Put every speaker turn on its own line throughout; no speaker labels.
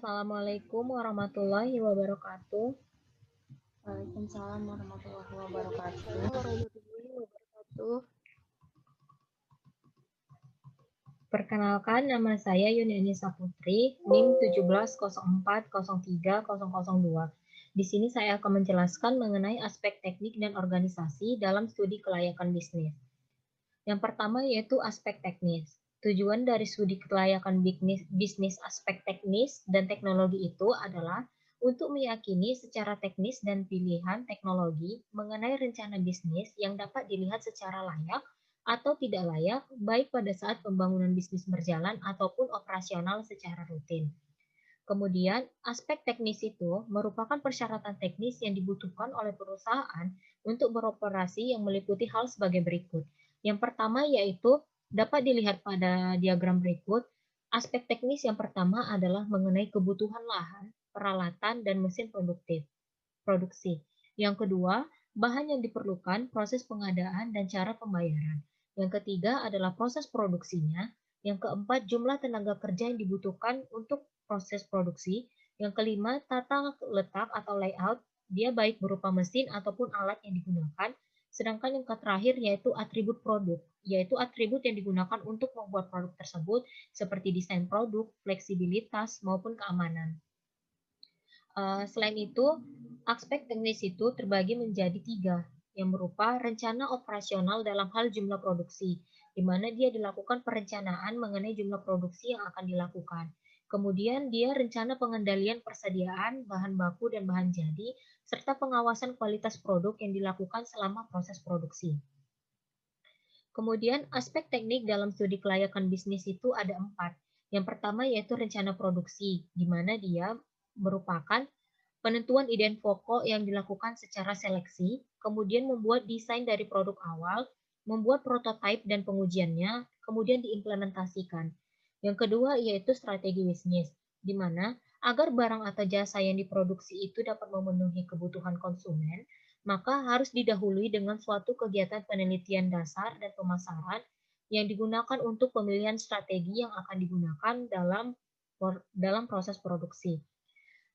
Assalamualaikum warahmatullahi wabarakatuh.
Waalaikumsalam warahmatullahi wabarakatuh.
Waalaikumsalam warahmatullahi wabarakatuh. Perkenalkan, nama saya Yuni Putri, NIM 1704030002. Di sini saya akan menjelaskan mengenai aspek teknik dan organisasi dalam studi kelayakan bisnis. Yang pertama yaitu aspek teknis. Tujuan dari studi kelayakan bisnis aspek teknis dan teknologi itu adalah untuk meyakini secara teknis dan pilihan teknologi mengenai rencana bisnis yang dapat dilihat secara layak atau tidak layak, baik pada saat pembangunan bisnis berjalan ataupun operasional secara rutin. Kemudian, aspek teknis itu merupakan persyaratan teknis yang dibutuhkan oleh perusahaan untuk beroperasi yang meliputi hal sebagai berikut. Yang pertama yaitu dapat dilihat pada diagram berikut. Aspek teknis yang pertama adalah mengenai kebutuhan lahan, peralatan, dan mesin produksi. Yang kedua, bahan yang diperlukan, proses pengadaan, dan cara pembayaran. Yang ketiga adalah proses produksinya. Yang keempat, jumlah tenaga kerja yang dibutuhkan untuk proses produksi. Yang kelima, tata letak atau layout, dia baik berupa mesin ataupun alat yang digunakan. Sedangkan yang terakhir yaitu atribut produk, yaitu atribut yang digunakan untuk membuat produk tersebut seperti desain produk, fleksibilitas, maupun keamanan. Selain itu, aspek teknis itu terbagi menjadi 3, yang berupa rencana operasional dalam hal jumlah produksi, di mana dia dilakukan perencanaan mengenai jumlah produksi yang akan dilakukan. Kemudian dia rencana pengendalian persediaan, bahan baku, dan bahan jadi, serta pengawasan kualitas produk yang dilakukan selama proses produksi. Kemudian aspek teknik dalam studi kelayakan bisnis itu ada 4. Yang pertama yaitu rencana produksi, di mana dia merupakan penentuan ide pokok yang dilakukan secara seleksi, kemudian membuat desain dari produk awal, membuat prototipe dan pengujiannya, kemudian diimplementasikan. Yang kedua yaitu strategi bisnis, di mana agar barang atau jasa yang diproduksi itu dapat memenuhi kebutuhan konsumen, maka harus didahului dengan suatu kegiatan penelitian dasar dan pemasaran yang digunakan untuk pemilihan strategi yang akan digunakan dalam proses produksi.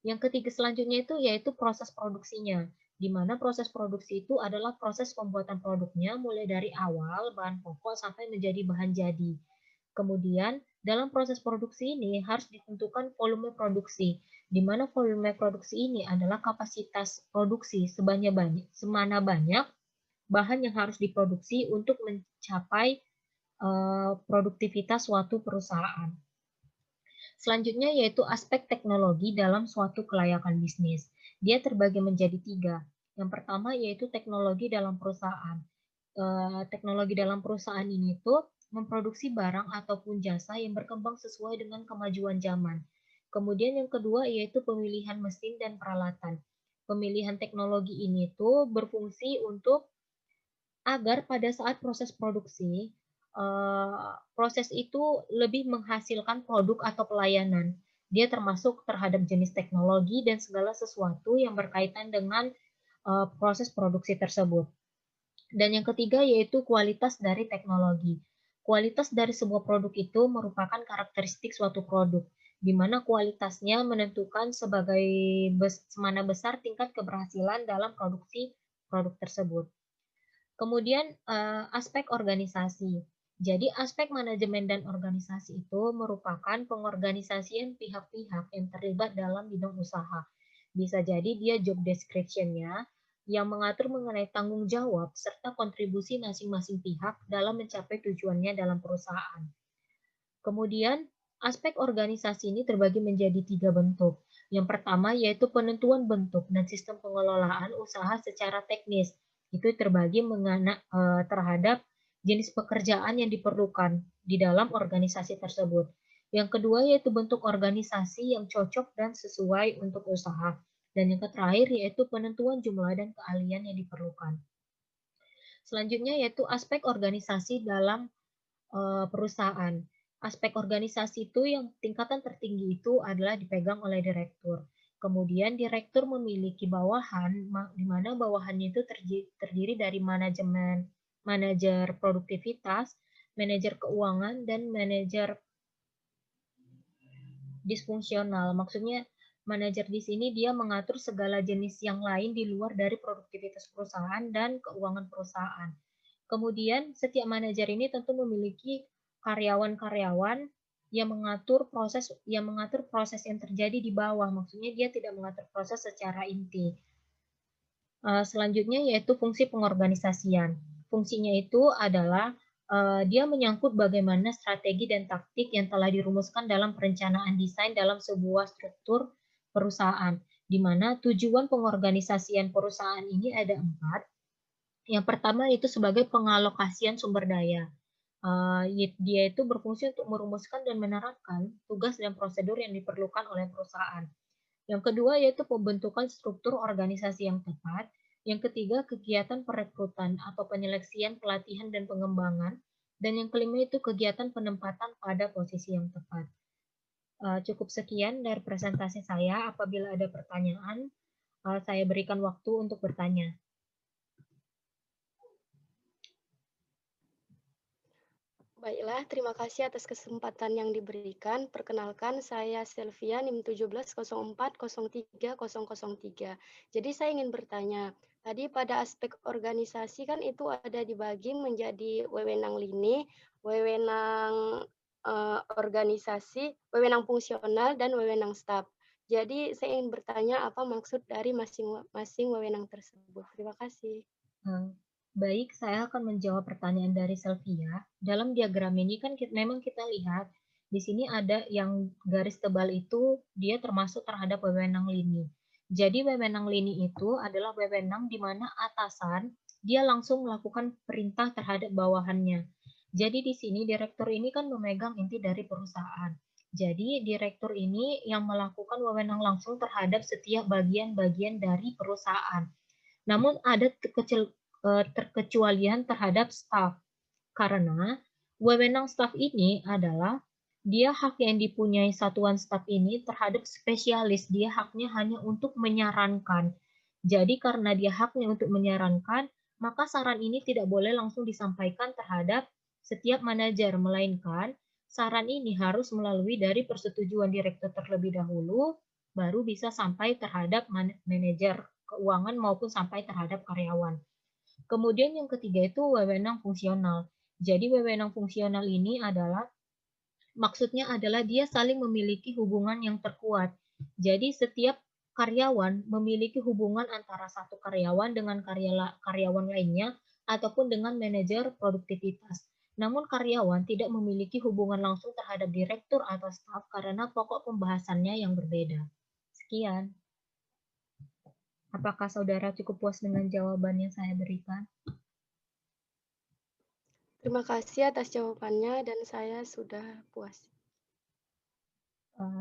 Yang ketiga selanjutnya itu yaitu proses produksinya, di mana proses produksi itu adalah proses pembuatan produknya mulai dari awal bahan pokok sampai menjadi bahan jadi. Kemudian dalam proses produksi ini harus ditentukan volume produksi, di mana volume produksi ini adalah kapasitas produksi semana banyak bahan yang harus diproduksi untuk mencapai produktivitas suatu perusahaan. Selanjutnya yaitu aspek teknologi dalam suatu kelayakan bisnis. Dia terbagi menjadi 3. Yang pertama yaitu teknologi dalam perusahaan. Teknologi dalam perusahaan ini tuh memproduksi barang ataupun jasa yang berkembang sesuai dengan kemajuan zaman. Kemudian yang kedua yaitu pemilihan mesin dan peralatan. Pemilihan teknologi ini tuh berfungsi untuk agar pada saat proses produksi, proses itu lebih menghasilkan produk atau pelayanan. Dia termasuk terhadap jenis teknologi dan segala sesuatu yang berkaitan dengan proses produksi tersebut. Dan yang ketiga yaitu kualitas dari teknologi. Kualitas dari sebuah produk itu merupakan karakteristik suatu produk, di mana kualitasnya menentukan semana besar tingkat keberhasilan dalam produksi produk tersebut. Kemudian aspek organisasi. Jadi aspek manajemen dan organisasi itu merupakan pengorganisasian pihak-pihak yang terlibat dalam bidang usaha. Bisa jadi dia job description-nya yang mengatur mengenai tanggung jawab serta kontribusi masing-masing pihak dalam mencapai tujuannya dalam perusahaan. Kemudian aspek organisasi ini terbagi menjadi 3 bentuk. Yang pertama yaitu penentuan bentuk dan sistem pengelolaan usaha secara teknis. Itu terbagi terhadap jenis pekerjaan yang diperlukan di dalam organisasi tersebut. Yang kedua yaitu bentuk organisasi yang cocok dan sesuai untuk usaha. Dan yang terakhir yaitu penentuan jumlah dan keahlian yang diperlukan. Selanjutnya yaitu aspek organisasi dalam perusahaan. Aspek organisasi itu yang tingkatan tertinggi itu adalah dipegang oleh direktur. Kemudian direktur memiliki bawahan, di mana bawahannya itu terdiri dari manajer produktivitas, manajer keuangan, dan manajer disfungsional. Maksudnya manajer di sini dia mengatur segala jenis yang lain di luar dari produktivitas perusahaan dan keuangan perusahaan. Kemudian setiap manajer ini tentu memiliki karyawan-karyawan yang mengatur proses yang terjadi di bawah. Maksudnya dia tidak mengatur proses secara inti. Selanjutnya yaitu fungsi pengorganisasian. Fungsinya itu adalah dia menyangkut bagaimana strategi dan taktik yang telah dirumuskan dalam perencanaan desain dalam sebuah struktur perusahaan, di mana tujuan pengorganisasian perusahaan ini ada 4. Yang pertama itu sebagai pengalokasian sumber daya. Dia itu berfungsi untuk merumuskan dan menerapkan tugas dan prosedur yang diperlukan oleh perusahaan. Yang kedua yaitu pembentukan struktur organisasi yang tepat. Yang ketiga kegiatan perekrutan atau penyeleksian, pelatihan, dan pengembangan. Dan yang kelima itu kegiatan penempatan pada posisi yang tepat. Cukup sekian dari presentasi saya. Apabila ada pertanyaan, saya berikan waktu untuk bertanya.
Baiklah, terima kasih atas kesempatan yang diberikan. Perkenalkan, saya Sylvia, NIM 1704030003. Jadi saya ingin bertanya, tadi pada aspek organisasi kan itu ada dibagi menjadi wewenang lini, wewenang organisasi, wewenang fungsional, dan wewenang staf. Jadi saya ingin bertanya apa maksud dari masing-masing wewenang tersebut. Terima kasih.
Baik, saya akan menjawab pertanyaan dari Sylvia. Dalam diagram ini kan memang kita lihat di sini ada yang garis tebal itu dia termasuk terhadap wewenang lini. Jadi wewenang lini itu adalah wewenang di mana atasan dia langsung melakukan perintah terhadap bawahannya. Jadi di sini direktur ini kan memegang inti dari perusahaan. Jadi direktur ini yang melakukan wewenang langsung terhadap setiap bagian-bagian dari perusahaan. Namun ada terkecualian terhadap staf. Karena wewenang staf ini adalah dia hak yang dipunyai satuan staf ini terhadap spesialis. Dia haknya hanya untuk menyarankan. Jadi karena dia haknya untuk menyarankan, maka saran ini tidak boleh langsung disampaikan terhadap setiap manajer, melainkan saran ini harus melalui dari persetujuan direktur terlebih dahulu, baru bisa sampai terhadap manajer keuangan maupun sampai terhadap karyawan. Kemudian yang ketiga itu wewenang fungsional. Jadi wewenang fungsional ini adalah maksudnya adalah dia saling memiliki hubungan yang terkuat. Jadi setiap karyawan memiliki hubungan antara satu karyawan dengan karyawan lainnya ataupun dengan manajer produktivitas. Namun karyawan tidak memiliki hubungan langsung terhadap direktur atau staf karena pokok pembahasannya yang berbeda. Sekian. Apakah saudara cukup puas dengan jawaban yang saya berikan?
Terima kasih atas jawabannya dan saya sudah puas.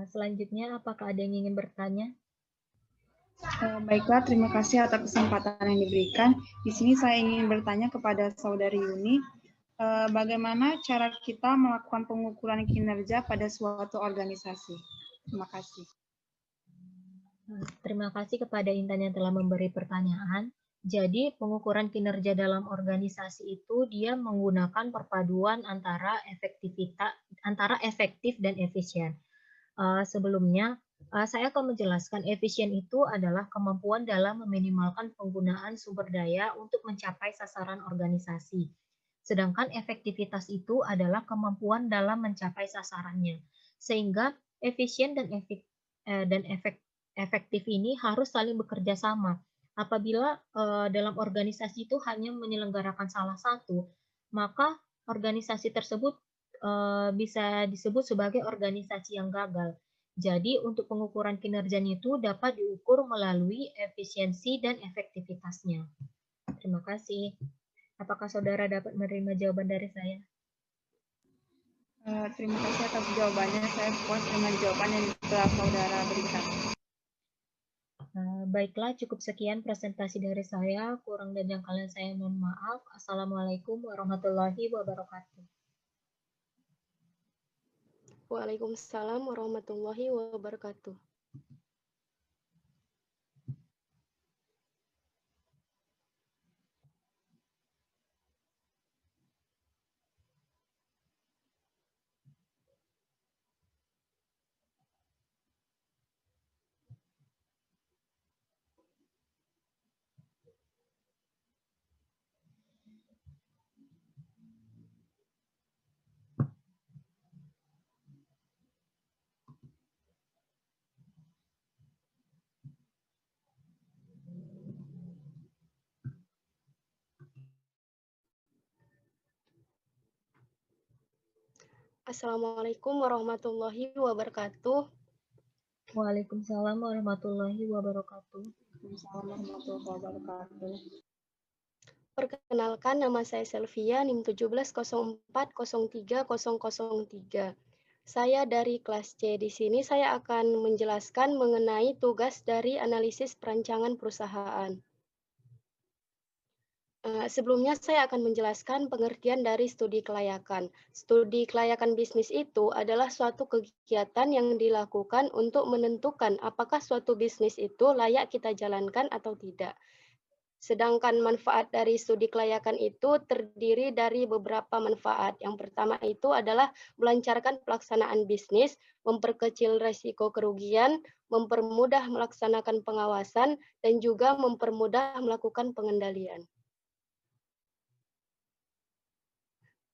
Selanjutnya, apakah ada yang ingin bertanya?
Baiklah, terima kasih atas kesempatan yang diberikan. Di sini saya ingin bertanya kepada Saudari Yuni, bagaimana cara kita melakukan pengukuran kinerja pada suatu organisasi? Terima kasih.
Terima kasih kepada Intan yang telah memberi pertanyaan. Jadi, pengukuran kinerja dalam organisasi itu dia menggunakan perpaduan antara efektif dan efisien. Sebelumnya, saya akan menjelaskan efisien itu adalah kemampuan dalam meminimalkan penggunaan sumber daya untuk mencapai sasaran organisasi. Sedangkan efektivitas itu adalah kemampuan dalam mencapai sasarannya. Sehingga efisien dan efektif ini harus saling bekerja sama. Apabila dalam organisasi itu hanya menyelenggarakan salah satu, maka organisasi tersebut bisa disebut sebagai organisasi yang gagal. Jadi untuk pengukuran kinerjanya itu dapat diukur melalui efisiensi dan efektivitasnya. Terima kasih. Apakah saudara dapat menerima jawaban dari saya?
Terima kasih atas jawabannya. Saya puas dengan jawaban yang telah saudara berikan.
Baiklah, cukup sekian presentasi dari saya. Kurang dan yang kalian saya mohon maaf. Assalamualaikum warahmatullahi wabarakatuh.
Waalaikumsalam warahmatullahi wabarakatuh. Assalamualaikum warahmatullahi wabarakatuh.
Waalaikumsalam warahmatullahi wabarakatuh.
Waalaikumsalam warahmatullahi wabarakatuh.
Perkenalkan, nama saya Selvia, NIM 1704030003. Saya dari kelas C. Di sini saya akan menjelaskan mengenai tugas dari analisis perancangan perusahaan. Sebelumnya saya akan menjelaskan pengertian dari studi kelayakan. Studi kelayakan bisnis itu adalah suatu kegiatan yang dilakukan untuk menentukan apakah suatu bisnis itu layak kita jalankan atau tidak. Sedangkan manfaat dari studi kelayakan itu terdiri dari beberapa manfaat. Yang pertama itu adalah melancarkan pelaksanaan bisnis, memperkecil risiko kerugian, mempermudah melaksanakan pengawasan, dan juga mempermudah melakukan pengendalian.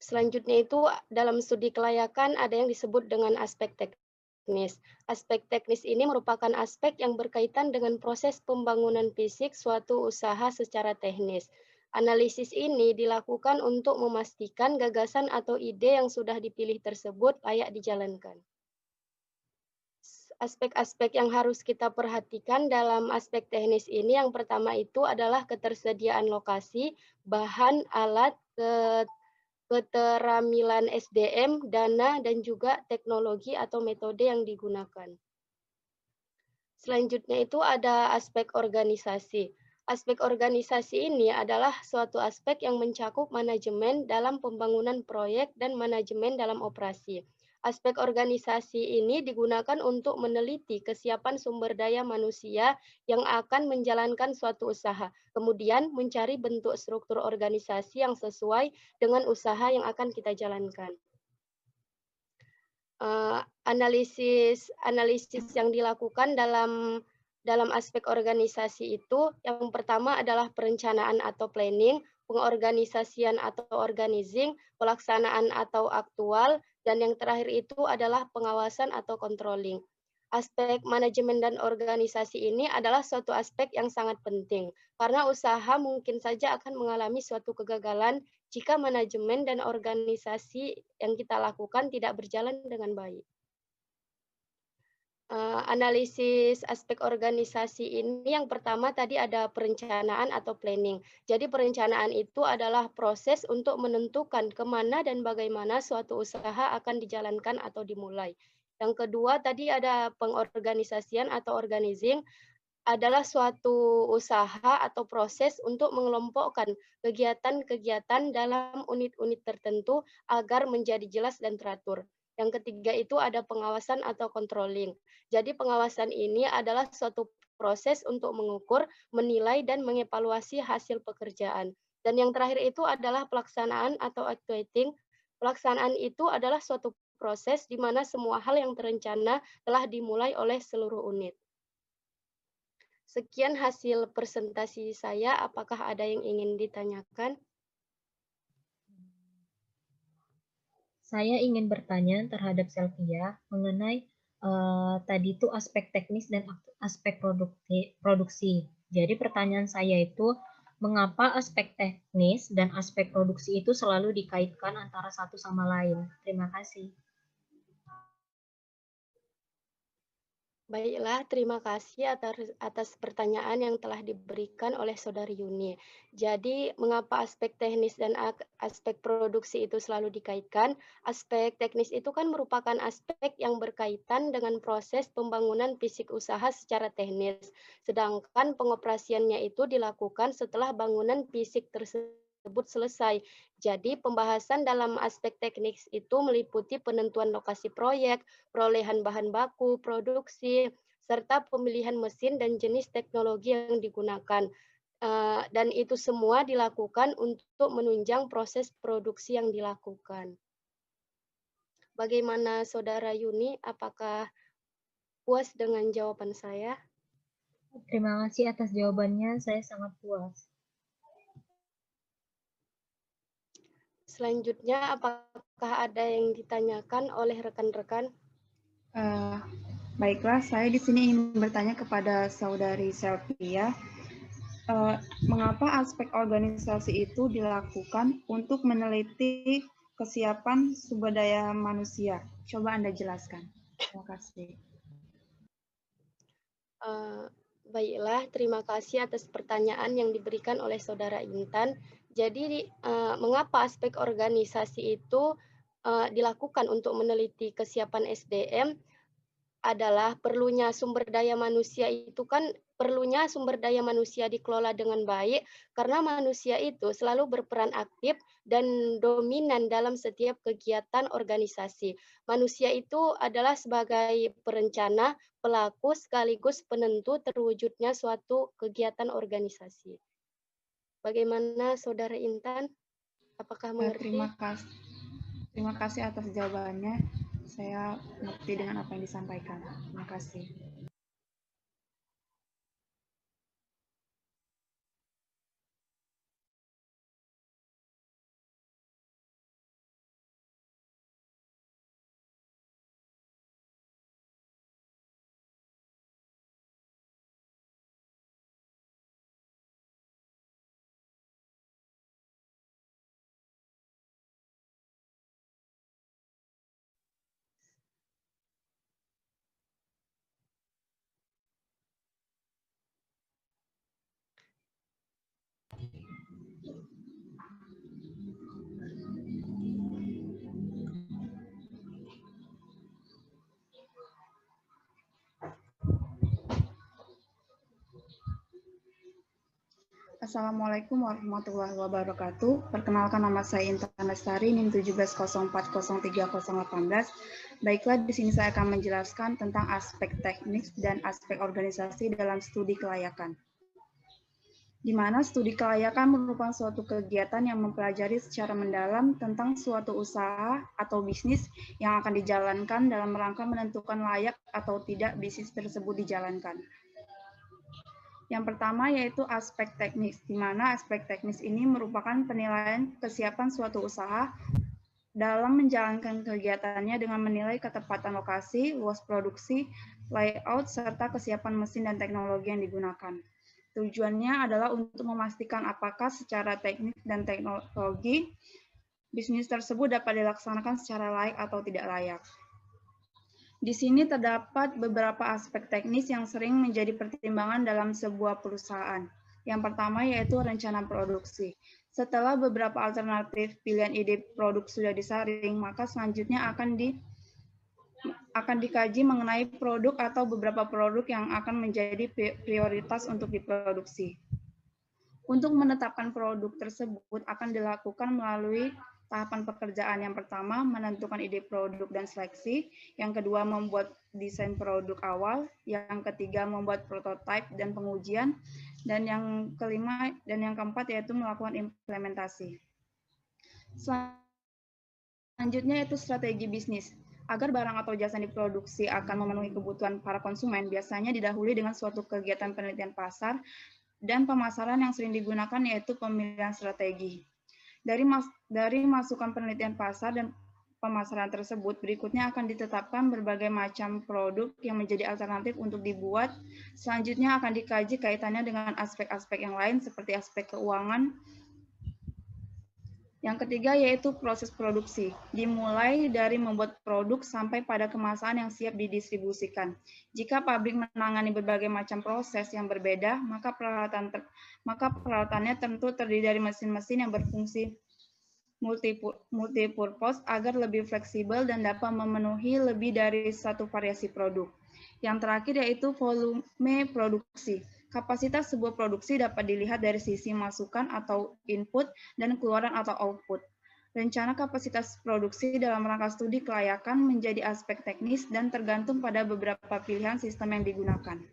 Selanjutnya itu dalam studi kelayakan ada yang disebut dengan aspek teknis. Aspek teknis ini merupakan aspek yang berkaitan dengan proses pembangunan fisik suatu usaha secara teknis. Analisis ini dilakukan untuk memastikan gagasan atau ide yang sudah dipilih tersebut layak dijalankan. Aspek-aspek yang harus kita perhatikan dalam aspek teknis ini yang pertama itu adalah ketersediaan lokasi, bahan, alat, keterampilan SDM, dana, dan juga teknologi atau metode yang digunakan. Selanjutnya itu ada aspek organisasi. Aspek organisasi ini adalah suatu aspek yang mencakup manajemen dalam pembangunan proyek dan manajemen dalam operasi. Aspek organisasi ini digunakan untuk meneliti kesiapan sumber daya manusia yang akan menjalankan suatu usaha, kemudian mencari bentuk struktur organisasi yang sesuai dengan usaha yang akan kita jalankan. Analisis yang dilakukan dalam aspek organisasi itu, yang pertama adalah perencanaan atau planning, pengorganisasian atau organizing, pelaksanaan atau aktual, dan yang terakhir itu adalah pengawasan atau controlling. Aspek manajemen dan organisasi ini adalah suatu aspek yang sangat penting, karena usaha mungkin saja akan mengalami suatu kegagalan jika manajemen dan organisasi yang kita lakukan tidak berjalan dengan baik. Analisis aspek organisasi ini yang pertama tadi ada perencanaan atau planning. Jadi perencanaan itu adalah proses untuk menentukan kemana dan bagaimana suatu usaha akan dijalankan atau dimulai. Yang kedua tadi ada pengorganisasian atau organizing, adalah suatu usaha atau proses untuk mengelompokkan kegiatan-kegiatan dalam unit-unit tertentu agar menjadi jelas dan teratur. Yang ketiga itu ada pengawasan atau controlling. Jadi pengawasan ini adalah suatu proses untuk mengukur, menilai, dan mengevaluasi hasil pekerjaan. Dan yang terakhir itu adalah pelaksanaan atau actuating. Pelaksanaan itu adalah suatu proses di mana semua hal yang terencana telah dimulai oleh seluruh unit. Sekian hasil presentasi saya. Apakah ada yang ingin ditanyakan?
Saya ingin bertanya terhadap Selvia mengenai tadi itu aspek teknis dan aspek produksi. Jadi pertanyaan saya itu, mengapa aspek teknis dan aspek produksi itu selalu dikaitkan antara satu sama lain? Terima kasih.
Baiklah, terima kasih atas pertanyaan yang telah diberikan oleh Saudari Yuni. Jadi, mengapa aspek teknis dan aspek produksi itu selalu dikaitkan? Aspek teknis itu kan merupakan aspek yang berkaitan dengan proses pembangunan fisik usaha secara teknis. Sedangkan pengoperasiannya itu dilakukan setelah bangunan fisik tersebut selesai. Jadi, pembahasan dalam aspek teknis itu meliputi penentuan lokasi proyek, perolehan bahan baku, produksi, serta pemilihan mesin dan jenis teknologi yang digunakan. Dan itu semua dilakukan untuk menunjang proses produksi yang dilakukan. Bagaimana Saudara Yuni? Apakah puas dengan jawaban saya?
Terima kasih atas jawabannya, saya sangat puas.
Selanjutnya, apakah ada yang ditanyakan oleh rekan-rekan?
Baiklah, saya di sini ingin bertanya kepada Saudari Selvia, mengapa aspek organisasi itu dilakukan untuk meneliti kesiapan sumber daya manusia. Coba Anda jelaskan. Terima kasih.
Baiklah, terima kasih atas pertanyaan yang diberikan oleh Saudara Intan. Jadi, mengapa aspek organisasi itu dilakukan untuk meneliti kesiapan SDM adalah perlunya sumber daya manusia itu kan perlunya sumber daya manusia dikelola dengan baik karena manusia itu selalu berperan aktif dan dominan dalam setiap kegiatan organisasi. Manusia itu adalah sebagai perencana, pelaku sekaligus penentu terwujudnya suatu kegiatan organisasi. Bagaimana Saudara Intan? Apakah mengerti?
Terima kasih atas jawabannya. Saya mengerti dengan apa yang disampaikan. Terima kasih. Assalamualaikum warahmatullahi wabarakatuh. Perkenalkan, nama saya Intan Lestari, NIM 17040318. Baiklah, di sini saya akan menjelaskan tentang aspek teknis dan aspek organisasi dalam studi kelayakan. Di mana studi kelayakan merupakan suatu kegiatan yang mempelajari secara mendalam tentang suatu usaha atau bisnis yang akan dijalankan dalam rangka menentukan layak atau tidak bisnis tersebut dijalankan. Yang pertama yaitu aspek teknis, di mana aspek teknis ini merupakan penilaian kesiapan suatu usaha dalam menjalankan kegiatannya dengan menilai ketepatan lokasi, luas produksi, layout, serta kesiapan mesin dan teknologi yang digunakan. Tujuannya adalah untuk memastikan apakah secara teknis dan teknologi bisnis tersebut dapat dilaksanakan secara layak atau tidak layak. Di sini terdapat beberapa aspek teknis yang sering menjadi pertimbangan dalam sebuah perusahaan. Yang pertama yaitu rencana produksi. Setelah beberapa alternatif pilihan ide produk sudah disaring, maka selanjutnya akan dikaji mengenai produk atau beberapa produk yang akan menjadi prioritas untuk diproduksi. Untuk menetapkan produk tersebut akan dilakukan melalui tahapan pekerjaan. Yang pertama, menentukan ide produk dan seleksi. Yang kedua, membuat desain produk awal. Yang ketiga, membuat prototipe dan pengujian. Dan yang kelima dan yang keempat yaitu melakukan implementasi. Selanjutnya yaitu strategi bisnis. Agar barang atau jasa yang diproduksi akan memenuhi kebutuhan para konsumen, biasanya didahului dengan suatu kegiatan penelitian pasar dan pemasaran yang sering digunakan yaitu pemilihan strategi. Dari masukan penelitian pasar dan pemasaran tersebut, berikutnya akan ditetapkan berbagai macam produk yang menjadi alternatif untuk dibuat. Selanjutnya akan dikaji kaitannya dengan aspek-aspek yang lain seperti aspek keuangan. Yang ketiga yaitu proses produksi, dimulai dari membuat produk sampai pada kemasan yang siap didistribusikan. Jika pabrik menangani berbagai macam proses yang berbeda, maka peralatannya tentu terdiri dari mesin-mesin yang berfungsi multipurpose agar lebih fleksibel dan dapat memenuhi lebih dari satu variasi produk. Yang terakhir yaitu volume produksi. Kapasitas sebuah produksi dapat dilihat dari sisi masukan atau input dan keluaran atau output. Rencana kapasitas produksi dalam rangka studi kelayakan menjadi aspek teknis dan tergantung pada beberapa pilihan sistem yang digunakan.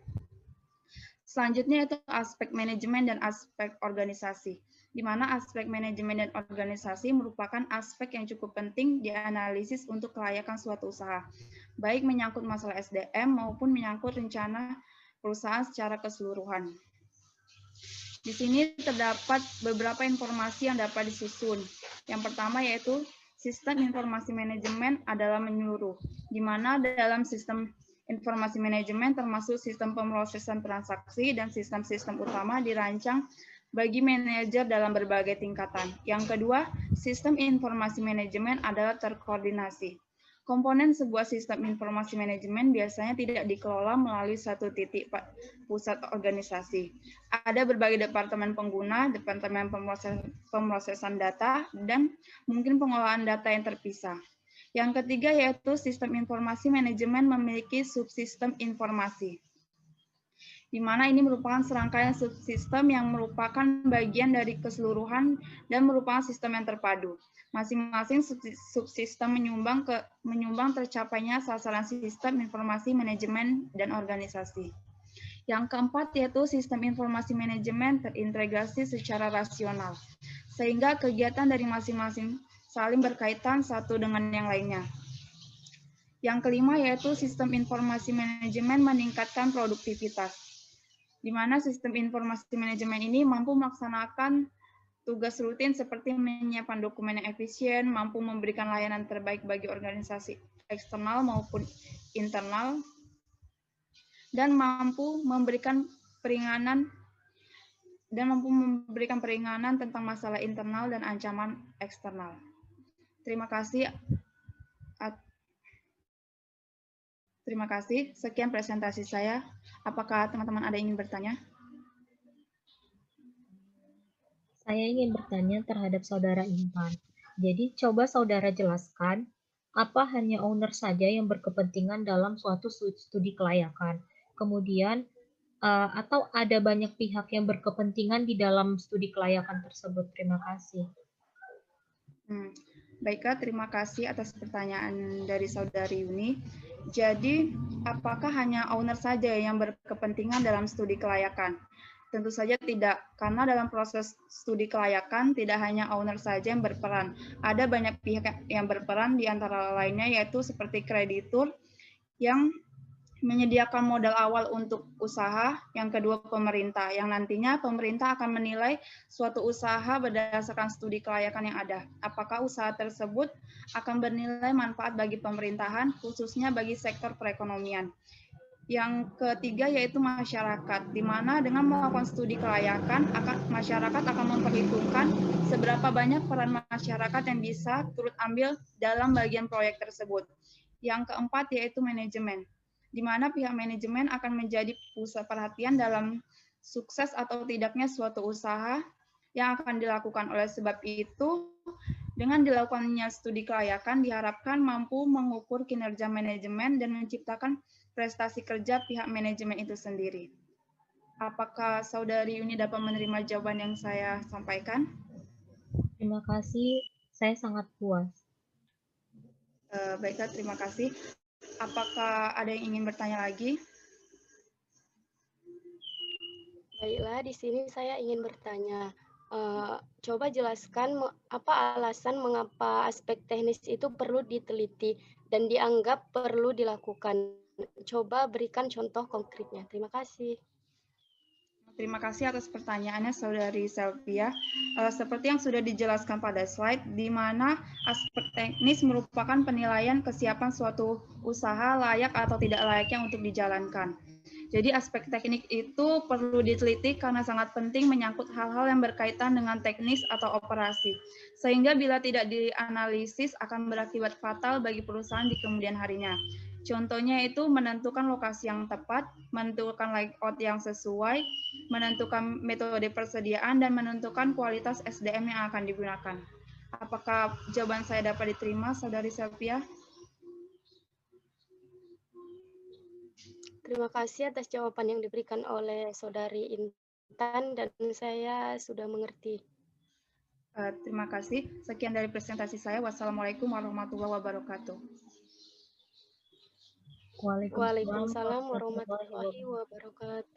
Selanjutnya itu aspek manajemen dan aspek organisasi, di mana aspek manajemen dan organisasi merupakan aspek yang cukup penting dianalisis untuk kelayakan suatu usaha, baik menyangkut masalah SDM maupun menyangkut rencana perusahaan secara keseluruhan. Di sini terdapat beberapa informasi yang dapat disusun. Yang pertama yaitu sistem informasi manajemen adalah menyeluruh, di mana dalam sistem informasi manajemen termasuk sistem pemrosesan transaksi dan sistem-sistem utama dirancang bagi manajer dalam berbagai tingkatan. Yang kedua, sistem informasi manajemen adalah terkoordinasi. Komponen sebuah sistem informasi manajemen biasanya tidak dikelola melalui satu titik pusat organisasi. Ada berbagai departemen pengguna, departemen pemrosesan data, dan mungkin pengolahan data yang terpisah. Yang ketiga yaitu sistem informasi manajemen memiliki subsistem informasi, di mana ini merupakan serangkaian subsistem yang merupakan bagian dari keseluruhan dan merupakan sistem yang terpadu. Masing-masing subsistem menyumbang tercapainya sasaran sistem informasi manajemen dan organisasi. Yang keempat yaitu sistem informasi manajemen terintegrasi secara rasional, sehingga kegiatan dari masing-masing saling berkaitan satu dengan yang lainnya. Yang kelima yaitu sistem informasi manajemen meningkatkan produktivitas, di mana sistem informasi manajemen ini mampu melaksanakan tugas rutin seperti menyiapkan dokumen yang efisien, mampu memberikan layanan terbaik bagi organisasi eksternal maupun internal, dan mampu memberikan peringatan tentang masalah internal dan ancaman eksternal. Terima kasih. Terima kasih. Sekian presentasi saya. Apakah teman-teman ada yang ingin bertanya?
Saya ingin bertanya terhadap Saudara Intan. Jadi, coba Saudara jelaskan, apa hanya owner saja yang berkepentingan dalam suatu studi kelayakan? Kemudian, atau ada banyak pihak yang berkepentingan di dalam studi kelayakan tersebut? Terima kasih.
Baiklah, terima kasih atas pertanyaan dari Saudari Yuni. Jadi, apakah hanya owner saja yang berkepentingan dalam studi kelayakan? Tentu saja tidak, karena dalam proses studi kelayakan tidak hanya owner saja yang berperan. Ada banyak pihak yang berperan, di antara lainnya yaitu seperti kreditur yang menyediakan modal awal untuk usaha, yang kedua pemerintah, yang nantinya pemerintah akan menilai suatu usaha berdasarkan studi kelayakan yang ada. Apakah usaha tersebut akan bernilai manfaat bagi pemerintahan, khususnya bagi sektor perekonomian. Yang ketiga yaitu masyarakat, di mana dengan melakukan studi kelayakan, masyarakat akan memperhitungkan seberapa banyak peran masyarakat yang bisa turut ambil dalam bagian proyek tersebut. Yang keempat yaitu manajemen, di mana pihak manajemen akan menjadi pusat perhatian dalam sukses atau tidaknya suatu usaha yang akan dilakukan. Oleh sebab itu, dengan dilakukannya studi kelayakan diharapkan mampu mengukur kinerja manajemen dan menciptakan prestasi kerja pihak manajemen itu sendiri. Apakah Saudari Yuni dapat menerima jawaban yang saya sampaikan?
Terima kasih, saya sangat puas.
Baiklah, terima kasih. Apakah ada yang ingin bertanya lagi?
Baiklah, di sini saya ingin bertanya. Coba jelaskan apa alasan mengapa aspek teknis itu perlu diteliti dan dianggap perlu dilakukan. Coba berikan contoh konkretnya. Terima kasih.
Terima kasih atas pertanyaannya, Saudari Selvia. Seperti yang sudah dijelaskan pada slide, di mana aspek teknis merupakan penilaian kesiapan suatu usaha layak atau tidak layaknya untuk dijalankan. Jadi aspek teknik itu perlu diteliti karena sangat penting menyangkut hal-hal yang berkaitan dengan teknis atau operasi. Sehingga bila tidak dianalisis akan berakibat fatal bagi perusahaan di kemudian harinya. Contohnya itu menentukan lokasi yang tepat, menentukan layout yang sesuai, menentukan metode persediaan, dan menentukan kualitas SDM yang akan digunakan. Apakah jawaban saya dapat diterima, Saudari Selvia?
Terima kasih atas jawaban yang diberikan oleh Saudari Intan dan saya sudah mengerti.
Terima kasih. Sekian dari presentasi saya. Wassalamualaikum warahmatullahi wabarakatuh.
Waalaikumsalam warahmatullahi wabarakatuh.